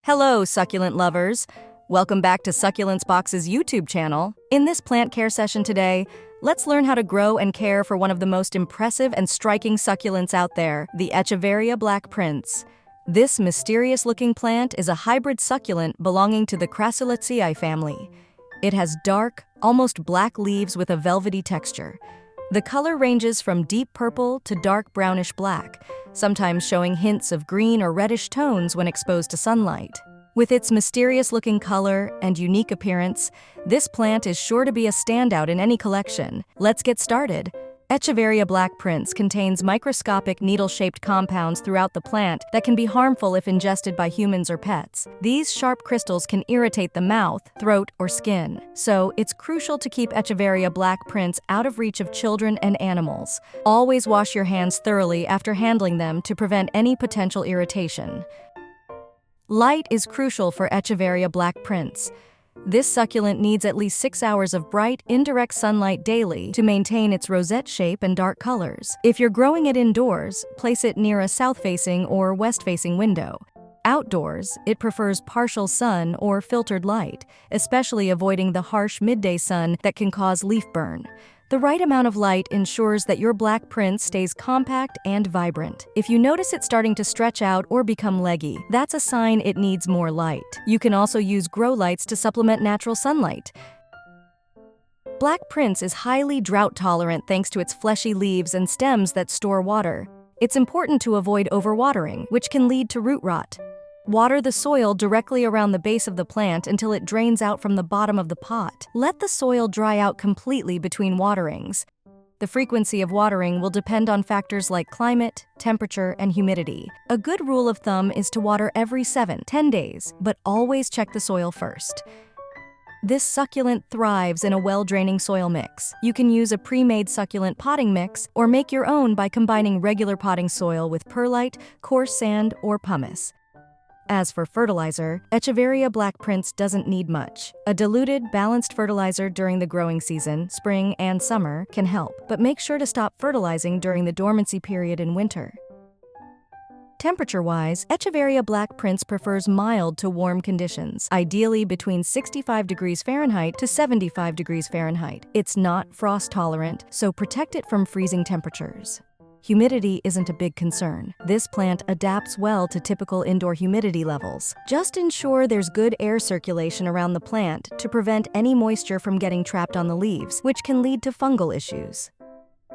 Hello, succulent lovers. Welcome back to Succulents Box's YouTube channel. In this plant care session today, let's learn how to grow and care for one of the most impressive and striking succulents out there, the Echeveria Black Prince. This mysterious-looking plant is a hybrid succulent belonging to the Succulents family. It has dark, almost black leaves with a velvety texture. The color ranges from deep purple to dark brownish black, sometimes showing hints of green or reddish tones when exposed to sunlight. With its mysterious-looking color and unique appearance, this plant is sure to be a standout in any collection. Let's get started. Echeveria Black Prince contains microscopic needle-shaped compounds throughout the plant that can be harmful if ingested by humans or pets. These sharp crystals can irritate the mouth, throat, or skin. So, it's crucial to keep Echeveria Black Prince out of reach of children and animals. Always wash your hands thoroughly after handling them to prevent any potential irritation. Light is crucial for Echeveria Black Prince. This succulent needs at least 6 hours of bright, indirect sunlight daily to maintain its rosette shape and dark colors. If you're growing it indoors, place it near a south-facing or west-facing window. Outdoors, it prefers partial sun or filtered light, especially avoiding the harsh midday sun that can cause leaf burn. The right amount of light ensures that your Black Prince stays compact and vibrant. If you notice it starting to stretch out or become leggy, that's a sign it needs more light. You can also use grow lights to supplement natural sunlight. Black Prince is highly drought tolerant thanks to its fleshy leaves and stems that store water. It's important to avoid overwatering, which can lead to root rot. Water the soil directly around the base of the plant until it drains out from the bottom of the pot. Let the soil dry out completely between waterings. The frequency of watering will depend on factors like climate, temperature, and humidity. A good rule of thumb is to water every 7-10 days, but always check the soil first. This succulent thrives in a well-draining soil mix. You can use a pre-made succulent potting mix or make your own by combining regular potting soil with perlite, coarse sand, or pumice. As for fertilizer, Echeveria Black Prince doesn't need much. A diluted, balanced fertilizer during the growing season, spring and summer, can help, but make sure to stop fertilizing during the dormancy period in winter. Temperature-wise, Echeveria Black Prince prefers mild to warm conditions, ideally between 65 degrees Fahrenheit to 75 degrees Fahrenheit. It's not frost-tolerant, so protect it from freezing temperatures. Humidity isn't a big concern. This plant adapts well to typical indoor humidity levels. Just ensure there's good air circulation around the plant to prevent any moisture from getting trapped on the leaves, which can lead to fungal issues.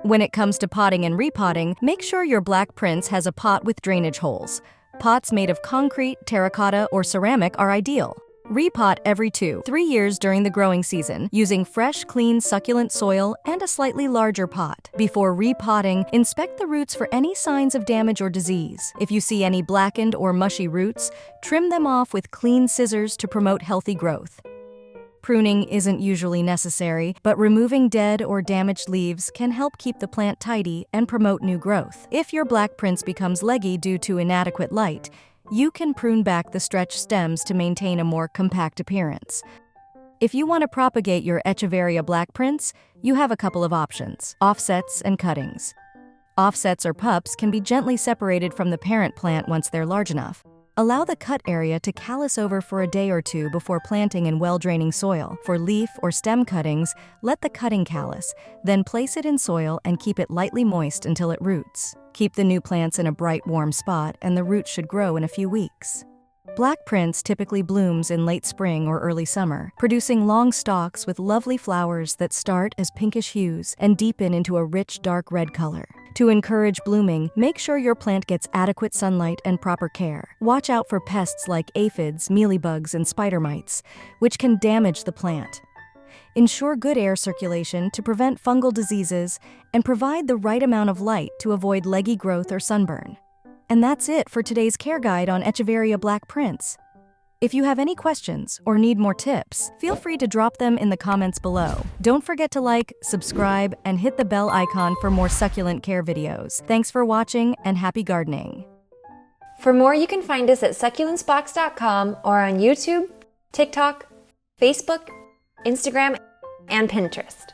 When it comes to potting and repotting, make sure your Black Prince has a pot with drainage holes. Pots made of concrete, terracotta, or ceramic are ideal. Repot every 2-3 years during the growing season, using fresh, clean, succulent soil and a slightly larger pot. Before repotting, inspect the roots for any signs of damage or disease. If you see any blackened or mushy roots, trim them off with clean scissors to promote healthy growth. Pruning isn't usually necessary, but removing dead or damaged leaves can help keep the plant tidy and promote new growth. If your Black Prince becomes leggy due to inadequate light, you can prune back the stretched stems to maintain a more compact appearance. If you want to propagate your Echeveria Black Prince, you have a couple of options: offsets and cuttings. Offsets or pups can be gently separated from the parent plant once they're large enough. Allow the cut area to callus over for a day or two before planting in well-draining soil. For leaf or stem cuttings, let the cutting callus, then place it in soil and keep it lightly moist until it roots. Keep the new plants in a bright, warm spot, and the roots should grow in a few weeks. Black Prince typically blooms in late spring or early summer, producing long stalks with lovely flowers that start as pinkish hues and deepen into a rich, dark red color. To encourage blooming, make sure your plant gets adequate sunlight and proper care. Watch out for pests like aphids, mealybugs, and spider mites, which can damage the plant. Ensure good air circulation to prevent fungal diseases and provide the right amount of light to avoid leggy growth or sunburn. And that's it for today's care guide on Echeveria Black Prince. If you have any questions or need more tips, feel free to drop them in the comments below. Don't forget to like, subscribe, and hit the bell icon for more succulent care videos. Thanks for watching and happy gardening. For more, you can find us at succulentsbox.com or on YouTube, TikTok, Facebook, Instagram, and Pinterest.